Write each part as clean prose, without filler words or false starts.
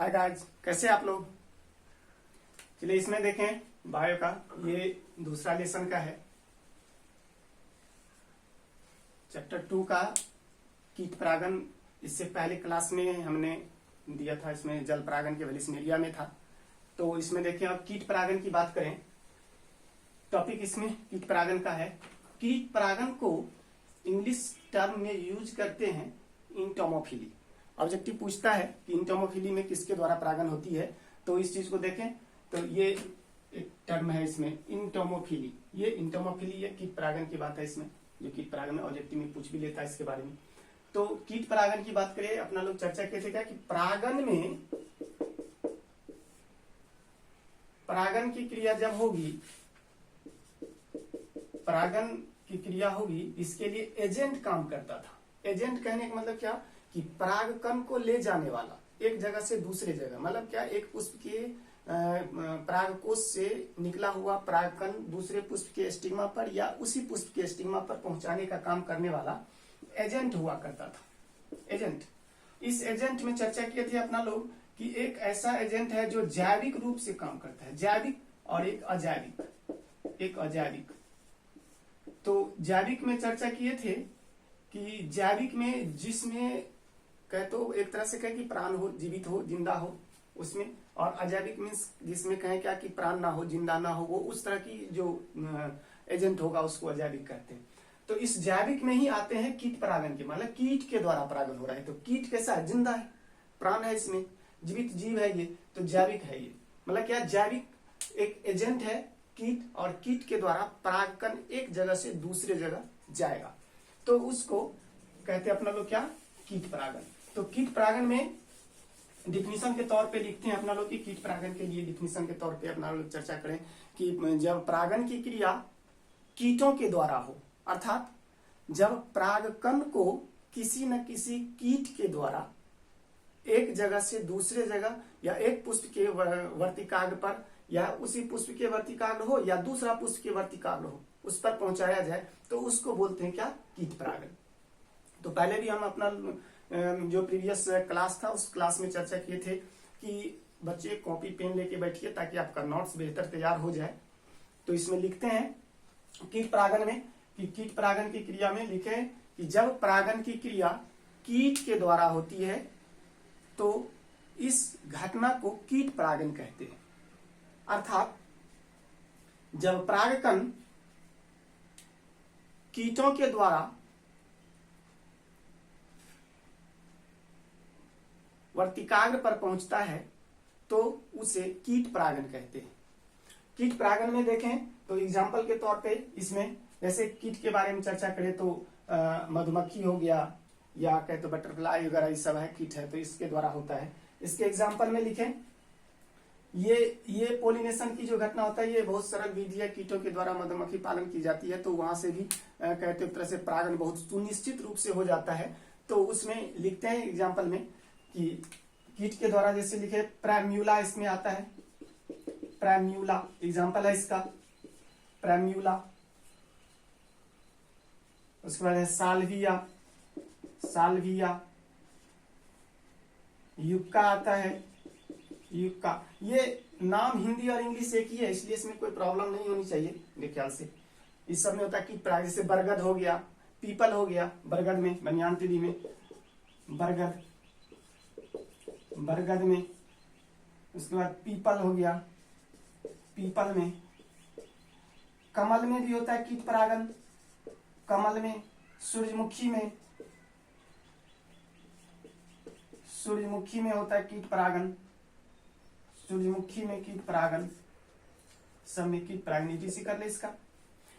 Hi guys, कैसे आप लोग। चलिए इसमें देखें बायो का ये दूसरा लेसन का है, चैप्टर 2 का कीट परागन। इससे पहले क्लास में हमने दिया था, इसमें जल परागन के वेलिस्नेरिया में था। तो इसमें देखें अब कीट परागन की बात करें, टॉपिक इसमें कीट परागन का है। कीट परागन को इंग्लिश टर्म में यूज करते हैं इंटोमोफिली। ऑब्जेक्टिव पूछता है कि इंटोमोफिली में किसके द्वारा परागन होती है, तो इस चीज को देखें तो ये एक टर्म है इसमें इंटोमोफिली। ये इंटोमोफिली ये कीट परागन की बात है इसमें, जो कीट परागन में ऑब्जेक्टिव में पूछ भी लेता है इसके बारे में। तो कीट परागन की बात करें, अपना लोग चर्चा किए थे क्या कि परागन की क्रिया जब होगी, परागन की क्रिया होगी, इसके लिए एजेंट काम करता था। एजेंट कहने का मतलब क्या कि परागकण को ले जाने वाला एक जगह से दूसरे जगह, मतलब क्या एक पुष्प के परागकोश से निकला हुआ परागकण दूसरे पुष्प के स्टिग्मा पर या उसी पुष्प के स्टिग्मा पर पहुंचाने का काम करने वाला एजेंट हुआ करता था। एजेंट, इस एजेंट में चर्चा किए थे अपना लोग कि एक ऐसा एजेंट है जो जैविक रूप से काम करता है, जैविक और एक अजैविक। तो जैविक में चर्चा किए थे कि जैविक में जिसमें कहे तो एक तरह से कहे कि प्राण हो, जीवित हो, जिंदा हो उसमें, और अजैविक मीन्स जिसमें कहे क्या कि प्राण ना हो, जिंदा ना हो, वो उस तरह की जो एजेंट होगा उसको अजैविक कहते हैं। तो इस जैविक में ही आते हैं कीट परागन के, मतलब कीट के द्वारा परागन हो रहा है। तो कीट कैसा है, जिंदा है, प्राण है इसमें, जीवित जीव है ये, तो जैविक है ये। मतलब क्या, जैविक एक एजेंट है कीट, और कीट के द्वारा परागकण एक जगह से दूसरे जगह जाएगा, तो उसको कहते हैं अपना लोग क्या, कीट परागन। तो कीट परागन में डिफिनीशन के तौर पे लिखते हैं अपना लोग की कीट परागन के लिए डिफिनीशन के तौर पे अपना लोग चर्चा करें कि जब परागन की क्रिया कीटों के द्वारा हो, अर्थात जब परागकण को किसी न किसी कीट के द्वारा एक जगह से दूसरे जगह या एक पुष्प के वर्तिकाग्र पर या उसी पुष्प के वर्तिकाग्र हो या दूसरा पुष्प के वर्तिकाग्र हो उस पर पहुंचाया जाए, तो उसको बोलते हैं क्या, कीट परागन। तो पहले भी हम अपना जो प्रीवियस क्लास था उस क्लास में चर्चा किए थे कि बच्चे कॉपी पेन लेके बैठिए ताकि आपका नोट्स बेहतर तैयार हो जाए। तो इसमें लिखते हैं कीट परागन में कि कीट परागन की क्रिया में लिखे कि जब परागन की क्रिया कीट के द्वारा होती है तो इस घटना को कीट परागन कहते हैं। अर्थात जब परागकण कीटों के द्वारा वर्तिकाग्र पर पहुंचता है तो उसे कीट परागन कहते हैं। कीट परागन में देखें तो एग्जाम्पल के तौर पे इसमें जैसे कीट के बारे में चर्चा करें तो मधुमक्खी हो गया या कहे तो बटरफ्लाई वगैरह ये सब है कीट है, तो इसके द्वारा होता है। इसके एग्जाम्पल में लिखें ये पोलिनेशन की जो घटना होता है ये बहुत सरल विधि है, कीटों के द्वारा मधुमक्खी पालन की जाती है, तो वहां से भी कहते एक तरह से परागन बहुत सुनिश्चित रूप से हो जाता है। तो उसमें लिखते हैं एग्जाम्पल में कि कीट के द्वारा जैसे लिखे प्राइम्यूला इसमें आता है, प्राइम्यूला एग्जाम्पल है इसका, प्राइम्यूला। उसके बाद है साल्विया, युक्का आता है, युक्का। ये नाम हिंदी और इंग्लिश एक ही है इसलिए इसमें कोई प्रॉब्लम नहीं होनी चाहिए मेरे ख्याल से। इस सब में होता है कीट परागन, जैसे बरगद हो गया, पीपल हो गया, बरगद में बनियानतिली में बरगद में, उसके बाद पीपल हो गया, पीपल में। कमल में भी होता है कीट परागन, कमल में, सूरजमुखी में होता है कीट परागन, सूरजमुखी में कीट परागन, सब में कीट परागन। इसी कर ले इसका।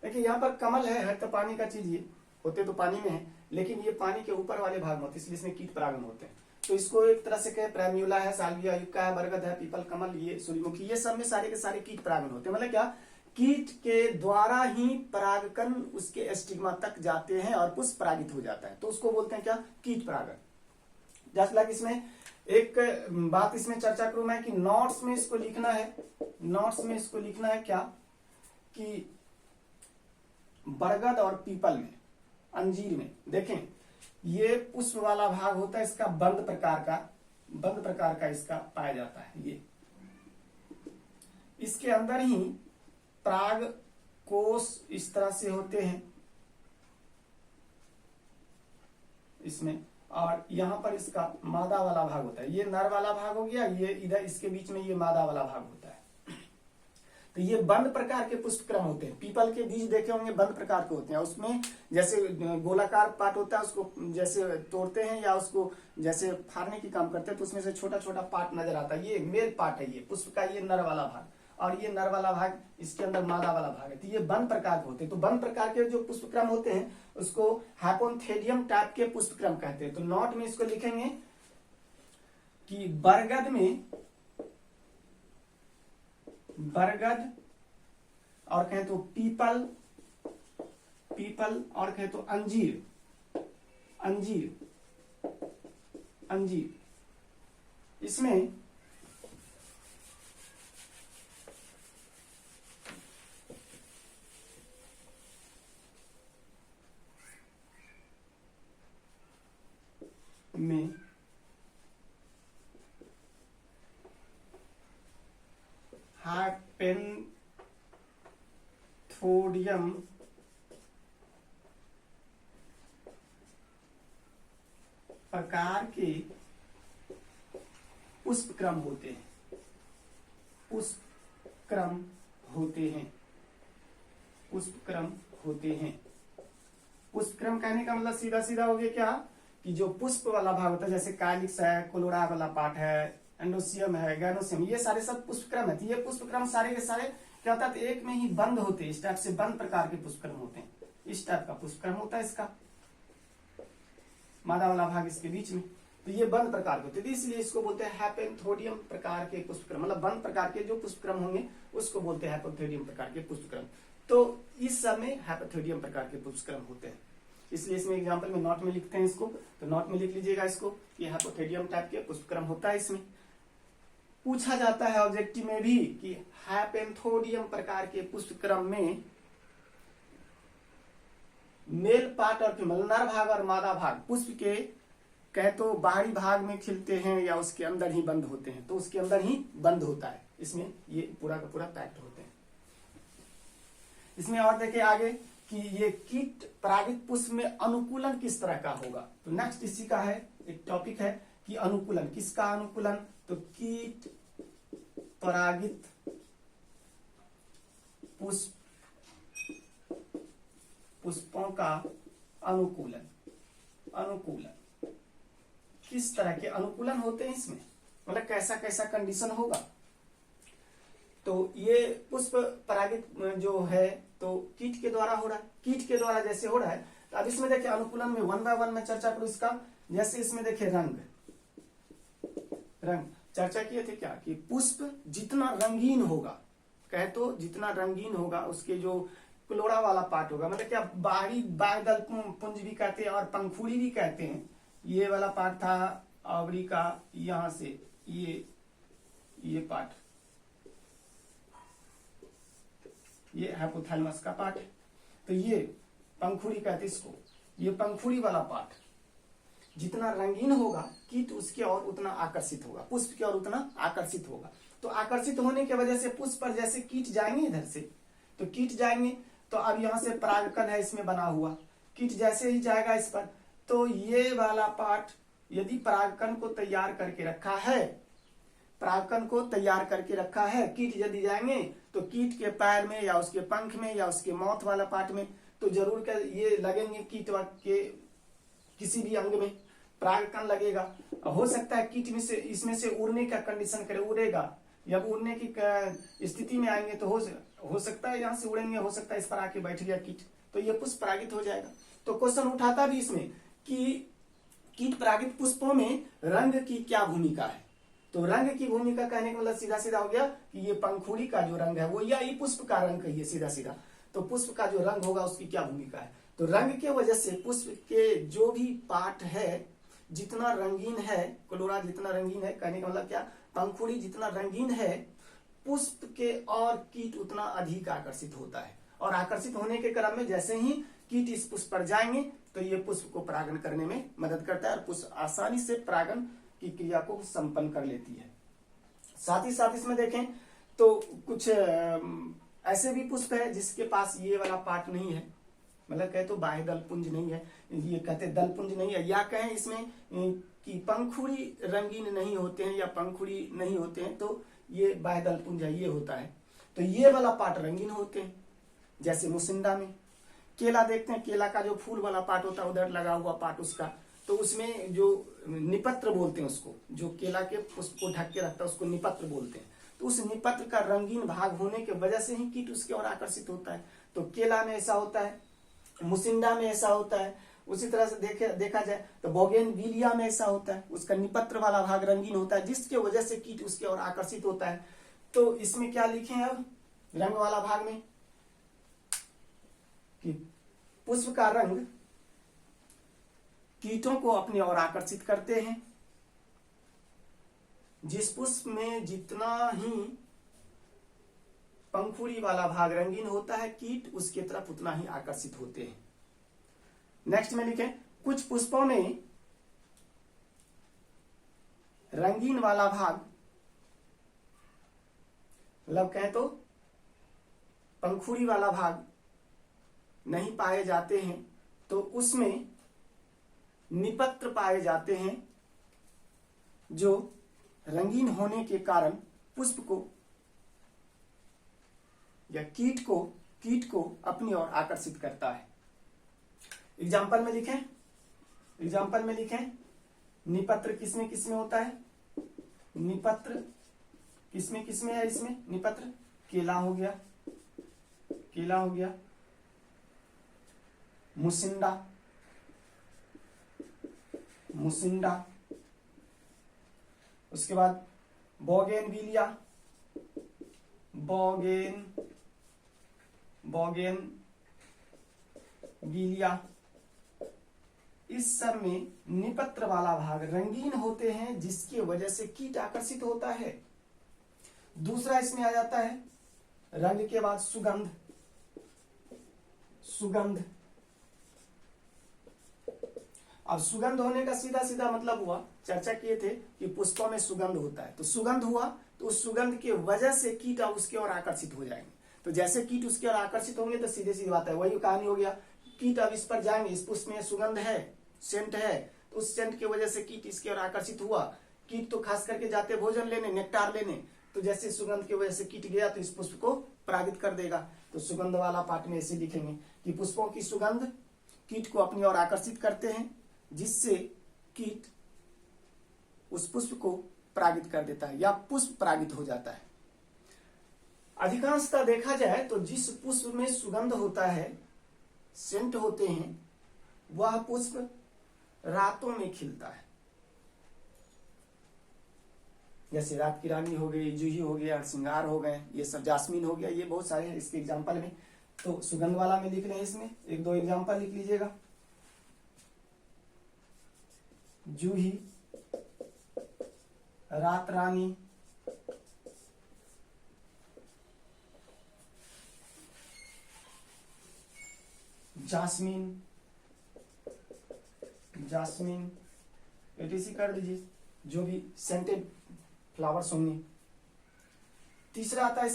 देखिए यहाँ पर कमल है तो पानी का चीज, ये होते तो पानी में है लेकिन ये पानी के ऊपर वाले भाग में होते इसलिए इसमें कीट परागन होते हैं। तो इसको एक तरह से कहे प्राइम्यूला है, साल्विया, युक्का है, बरगद है, पीपल, कमल, ये सूर्यमुखी, ये सब में सारे के सारे कीट परागन होते हैं। मतलब क्या, कीट के द्वारा ही परागकण उसके स्टिग्मा तक जाते हैं और पुष्प परागित हो जाता है, तो उसको बोलते हैं क्या, कीट परागन। जस्ट लाइक इसमें एक बात इसमें चर्चा करूं मैं कि नोट्स में इसको लिखना है क्या कि बरगद और पीपल में, अंजीर में देखें ये पुष्प वाला भाग होता है इसका बंद प्रकार का, बंद प्रकार का इसका पाया जाता है। ये इसके अंदर ही पराग कोष इस तरह से होते हैं इसमें, और यहाँ पर इसका मादा वाला भाग होता है। ये नर वाला भाग हो गया, ये इधर इसके बीच में ये मादा वाला भाग होता है। तो ये बंद प्रकार के पुष्पक्रम होते हैं। पीपल के बीज देखे होंगे बंद प्रकार के होते हैं, उसमें जैसे गोलाकार पार्ट होता है, उसको जैसे तोड़ते हैं या उसको जैसे फाड़ने की काम करते हैं तो उसमें से छोटा छोटा पार्ट नजर आता है। ये मेल पार्ट है, ये पुष्प का ये नर वाला भाग, और ये नर वाला भाग इसके अंदर मादा वाला भाग है। तो ये बंद प्रकार के होते हैं। तो बंद प्रकार के जो पुष्पक्रम होते हैं उसको हाइपोथेलियम टाइप के पुष्पक्रम कहते हैं। तो नोट में इसको लिखेंगे कि बरगद और कहें तो पीपल और कहें तो अंजीर इसमें हाइपेंथोडियम प्रकार के पुष्पक्रम होते हैं। पुष्पक्रम कहने का मतलब सीधा सीधा हो गया क्या कि जो पुष्प वाला भाग होता है, जैसे कालिक्स है, कोलोरा वाला पार्ट है, एंडोसियम है, गैनोसियम, ये सारे सब पुष्पक्रम है। तो ये पुष्पक्रम सारे के सारे क्या होता है, तो एक में ही बंद होते हैं। इस टाइप से बंद प्रकार के पुष्पक्रम होते हैं। इस टाइप का पुष्पक्रम होता है, इसका मादा वाला भाग इसके बीच में। तो ये बंद प्रकार के होते हैं, इसलिए इसको बोलते हैं हाइपेंथोडियम प्रकार के पुष्पक्रम। मतलब बंद प्रकार के जो पुष्पक्रम होंगे उसको बोलते हैं हाइपोथोडियम प्रकार के पुष्पक्रम। तो इस सब में हाइपोथोडियम प्रकार के पुष्पक्रम होते हैं। इसलिए इसमें एग्जांपल में नोट में लिखते हैं इसको, तो नोट में लिख लीजिएगा इसको, ये हाइपोथोडियम टाइप के पुष्पक्रम होता है। इसमें पूछा जाता है ऑब्जेक्टिव में भी कि हाइपेंथोडियम प्रकार के पुष्पक्रम में मेल पार्ट और फीमेल, नर भाग और मादा भाग पुष्प के कहे तो बाहरी भाग में खिलते हैं या उसके अंदर ही बंद होते हैं। तो उसके अंदर ही बंद होता है, इसमें ये पूरा का पूरा पैक्ड होते हैं। इसमें और देखिए आगे कि ये कीट परागित पुष्प में अनुकूलन किस तरह का होगा। तो नेक्स्ट इसी का है एक टॉपिक है कि अनुकूलन, किसका अनुकूलन, तो कीट परागित पुष्पों का अनुकूलन किस तरह के अनुकूलन होते हैं इसमें, मतलब कैसा कैसा कंडीशन होगा। तो ये पुष्प परागित जो है तो कीट के द्वारा हो रहा है। कीट के द्वारा जैसे हो रहा है, तो अब इसमें देखिए अनुकूलन में 1 बाय 1 में चर्चा करूं इसका। जैसे इसमें देखिए रंग चर्चा किए थे क्या कि पुष्प जितना रंगीन होगा, कहे तो जितना रंगीन होगा उसके जो क्लोरा वाला पार्ट होगा, मतलब क्या बाहरी बागदल पुंज भी कहते हैं और पंखुड़ी भी कहते हैं। ये वाला पार्ट था आवड़ी का, यहां से ये पार्ट, ये हाइपोथैलेमस का पार्ट है। तो ये पंखुड़ी कहते इसको, ये पंखुड़ी वाला पार्ट जितना रंगीन होगा कीट उसके और उतना आकर्षित होगा, पुष्प के और उतना आकर्षित होगा। तो आकर्षित होने की वजह से पुष्प पर जैसे कीट जाएंगे इधर से, तो कीट जाएंगे तो अब यहाँ से परागकण है इसमें बना हुआ, कीट जैसे ही जाएगा इस पर, तो ये वाला पार्ट यदि परागकण को तैयार करके रखा है, कीट यदि जाएंगे तो कीट के पैर में या उसके पंख में या उसके माउथ वाला पार्ट में तो जरूर कर ये लगेंगे, कीट के किसी भी अंग में परागकण लगेगा। हो सकता है कीट में से इसमें से उड़ने का कंडीशन करे, उड़ेगा, जब उड़ने की स्थिति में आएंगे तो हो सकता है यहाँ से उड़ेंगे, हो सकता है इस पर आके बैठ गया कीट, तो ये पुष्प परागित हो जाएगा। तो क्वेश्चन उठाता भी इसमें कि कीट परागित पुष्पों में रंग की क्या भूमिका है। तो रंग की भूमिका कहने का मतलब सीधा सीधा हो गया कि ये पंखुड़ी का जो रंग है वो या ये पुष्प का रंग कहिए सीधा सीधा, तो पुष्प का जो रंग होगा उसकी क्या भूमिका है। तो रंग के वजह से पुष्प के जो भी पार्ट है जितना रंगीन है, क्लोरा जितना रंगीन है, कहने का मतलब क्या, पंखुड़ी जितना रंगीन है, पुष्प के और कीट उतना अधिक आकर्षित होता है। और आकर्षित होने के क्रम में जैसे ही कीट इस पुष्प पर जाएंगे तो ये पुष्प को परागण करने में मदद करता है और पुष्प आसानी से परागण की क्रिया को संपन्न कर लेती है। साथ ही साथ इसमें देखें तो कुछ ऐसे भी पुष्प है जिसके पास ये वाला पार्ट नहीं है, मतलब कहे तो बाह्य दल पुंज नहीं है, ये कहते दल पुंज नहीं है, या कहें इसमें कि पंखुड़ी रंगीन नहीं होते हैं या पंखुड़ी नहीं होते हैं, तो ये बाह्य दल पुंज है, ये होता है। तो ये वाला पार्ट रंगीन होते हैं, जैसे मुसिंडा में। केला देखते हैं, केला का जो फूल वाला पार्ट होता है उधर लगा हुआ पार्ट उसका, तो उसमें जो निपत्र बोलते हैं उसको, जो केला के पुष्प को ढक के रखता है उसको निपत्र बोलते हैं। तो उस निपत्र का रंगीन भाग होने के वजह से ही कीट उसके ओर आकर्षित होता है। तो केला में ऐसा होता है, मुसिंडा में ऐसा होता है। उसी तरह से देखा जाए तो बोगेनविलिया में ऐसा होता है, उसका निपत्र वाला भाग रंगीन होता है, जिसके वजह से कीट उसके ओर आकर्षित होता है। तो इसमें क्या लिखे हैं अब रंग वाला भाग में कि पुष्प का रंग कीटों को अपनी ओर आकर्षित करते हैं। जिस पुष्प में जितना ही पंखुड़ी वाला भाग रंगीन होता है, कीट उसके तरफ उतना ही आकर्षित होते हैं। नेक्स्ट में लिखें, कुछ पुष्पों में रंगीन वाला भाग, मतलब कहें तो पंखुड़ी वाला भाग नहीं पाए जाते हैं, तो उसमें निपत्र पाए जाते हैं, जो रंगीन होने के कारण पुष्प को या कीट को अपनी ओर आकर्षित करता है। एग्जाम्पल में लिखें निपत्र किसमें किसमें होता है, निपत्र किसमें है, इसमें निपत्र केला हो गया, मुसिंडा, उसके बाद बोगेनविलिया, इस सब में निपत्र वाला भाग रंगीन होते हैं, जिसकी वजह से कीट आकर्षित होता है। दूसरा इसमें आ जाता है रंग के बाद सुगंध। अब सुगंध होने का सीधा सीधा मतलब हुआ, चर्चा किए थे कि पुष्पों में सुगंध होता है, तो सुगंध हुआ तो उस सुगंध की वजह से कीट उसके ओर आकर्षित हो जाएंगे। तो जैसे कीट उसके ओर आकर्षित होंगे तो सीधे सीधी बात है, वही कहानी हो गया, कीट अब इस पर जाएंगे, इस पुष्प में सुगंध है, सेंट है, तो उस सेंट की वजह से कीट इसकी ओर आकर्षित हुआ। कीट तो खास करके जाते भोजन लेने, नेक्टार लेने, तो जैसे सुगंध की वजह से कीट गया तो इस पुष्प को परागित कर देगा। तो सुगंध वाला पार्ट में ऐसे लिखेंगे कि पुष्पों की सुगंध कीट को अपनी ओर आकर्षित करते हैं, जिससे कीट उस पुष्प को परागित कर देता है या पुष्प परागित हो जाता है। अधिकांशतः देखा जाए तो जिस पुष्प में सुगंध होता है, सेंट होते हैं, वह पुष्प रातों में खिलता है। जैसे रात की रानी हो गई, जूही हो गया, श्रृंगार हो गए, ये सब, जास्मीन हो गया, ये बहुत सारे हैं इसके एग्जाम्पल में। तो सुगंध वाला में लिख रहे हैं, इसमें एक दो एग्जाम्पल लिख लीजिएगा। जूही, रात रानी, जास्मीन एटीसी कर दीजिए, जो भी सेंटेड फ्लावर्स होंगे। तीसरा आता है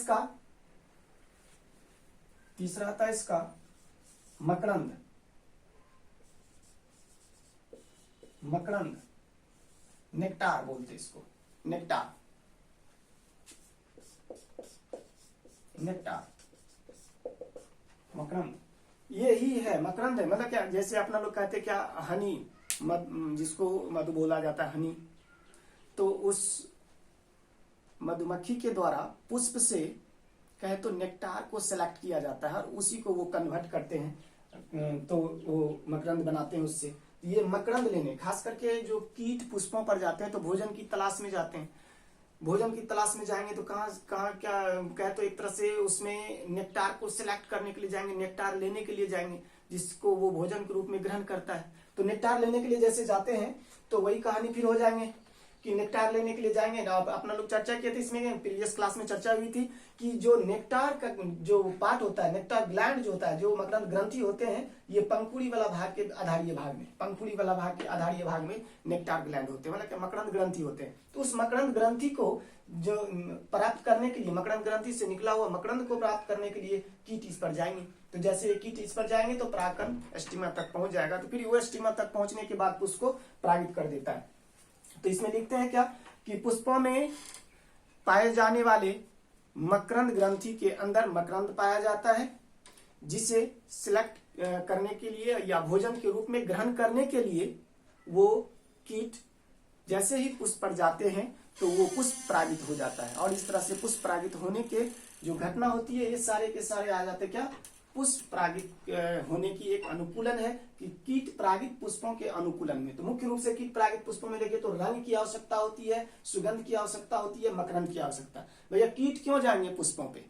इसका मकरंद, नेक्टार बोलते इसको, नेक्टार, मकरंद, ये ही है मकरंद है। मतलब क्या, जैसे अपना लोग कहते क्या, हनी, जिसको मधु बोला जाता है, हनी, तो उस मधुमक्खी के द्वारा पुष्प से कहे तो नेक्टार को सेलेक्ट किया जाता है और उसी को वो कन्वर्ट करते हैं, तो वो मकरंद बनाते हैं उससे। ये मकरंद लेने, खास करके जो कीट पुष्पों पर जाते हैं तो भोजन की तलाश में जाते हैं। भोजन की तलाश में जाएंगे तो कहाँ क्या कहे तो एक तरह से उसमें नेक्टार को सिलेक्ट करने के लिए जाएंगे, नेक्टार लेने के लिए जाएंगे, जिसको वो भोजन के रूप में ग्रहण करता है। तो नेक्टार लेने के लिए जैसे जाते हैं तो वही कहानी फिर हो जाएंगे कि नेक्टार लेने के लिए जाएंगे ना, अपना लोग चर्चा किए थे इसमें, प्रीवियस क्लास में चर्चा हुई थी कि जो नेक्टार का जो पार्ट होता है, नेक्टार ग्लैंड जो होता है, जो मकरंद ग्रंथि होते हैं, ये पंखुड़ी वाला भाग के आधारीय भाग में, पंखुड़ी वाला भाग के आधारीय भाग में नेक्टार ग्लैंड होते हैं, मतलब मकरंद ग्रंथि होते हैं। तो उस मकरंद ग्रंथि को जो प्राप्त करने के लिए, मकरंद ग्रंथि से निकला हुआ मकरंद को प्राप्त करने के लिए कीट इस पर जाएंगे। तो जैसे कीट इस पर जाएंगे तो परागकण स्टिग्मा तक पहुंच जाएगा, तो फिर वो स्टिग्मा तक पहुंचने के बाद पुष्प को परागित कर देता है। तो इसमें लिखते हैं क्या कि पुष्पों में पाए जाने वाले मकरंद ग्रंथि के अंदर मकरंद पाया जाता है, जिसे सिलेक्ट करने के लिए या भोजन के रूप में ग्रहण करने के लिए वो कीट जैसे ही पुष्प पर जाते हैं तो वो पुष्प परागित हो जाता है। और इस तरह से पुष्प परागित होने के जो घटना होती है, ये सारे के सारे आ जाते क्या, पुष्प परागित होने की एक अनुकूलन है कि कीट परागित पुष्पों के अनुकूलन में। तो मुख्य रूप से कीट परागित पुष्पों में देखें तो रंग की आवश्यकता होती है, सुगंध की आवश्यकता होती है, मकरंद की आवश्यकता। भैया कीट क्यों जाएंगे पुष्पों पे?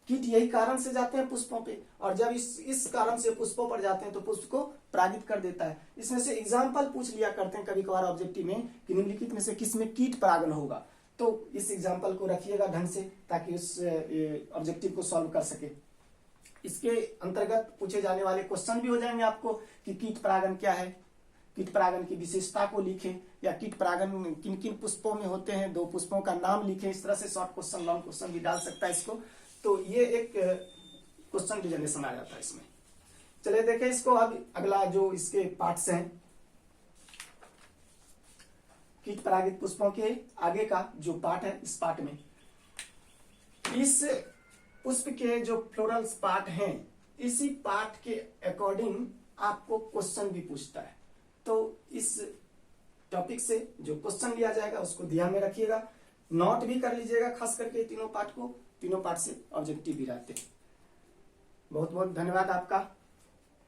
कीट यही कारण से जाते हैं पुष्पों पे, और जब इस कारण से पुष्पों पर जाते हैं तो पुष्प को परागित कर देता है। इसमें से एग्जाम्पल पूछ लिया करते हैं कभी कभार ऑब्जेक्टिव में कि निम्नलिखित में से किसमें कीट परागन होगा, तो इस एग्जाम्पल को रखिएगा ढंग से ताकि उस ऑब्जेक्टिव को सॉल्व कर सके। इसके अंतर्गत पूछे जाने वाले क्वेश्चन भी हो जाएंगे आपको कि कीट परागन क्या है, कीट परागन की विशेषता को लिखें, या कीट परागन किन किन पुष्पों में होते हैं, 2 पुष्पों का नाम लिखें। इस तरह से शॉर्ट क्वेश्चन, लॉन्ग क्वेश्चन भी डाल सकता है इसको। तो ये एक क्वेश्चन डिजनेशन आ जाता है इसमें। चलिए देखें इसको। अब अगला जो इसके पार्ट्स हैं, कीट परागित पुष्पों के आगे का जो पार्ट है, इस पार्ट में इस पुष्प के जो फ्लोरल पार्ट हैं, इसी पार्ट के अकॉर्डिंग आपको क्वेश्चन भी पूछता है। तो इस टॉपिक से जो क्वेश्चन लिया जाएगा उसको ध्यान में रखिएगा, नोट भी कर लीजिएगा, खास करके तीनों पार्ट को, तीनों पार्ट से ऑब्जेक्टिव भी रहते हैं। बहुत बहुत धन्यवाद आपका।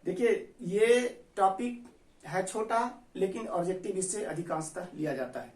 देखिए ये टॉपिक है छोटा, लेकिन ऑब्जेक्टिव इससे अधिकांशतः लिया जाता है।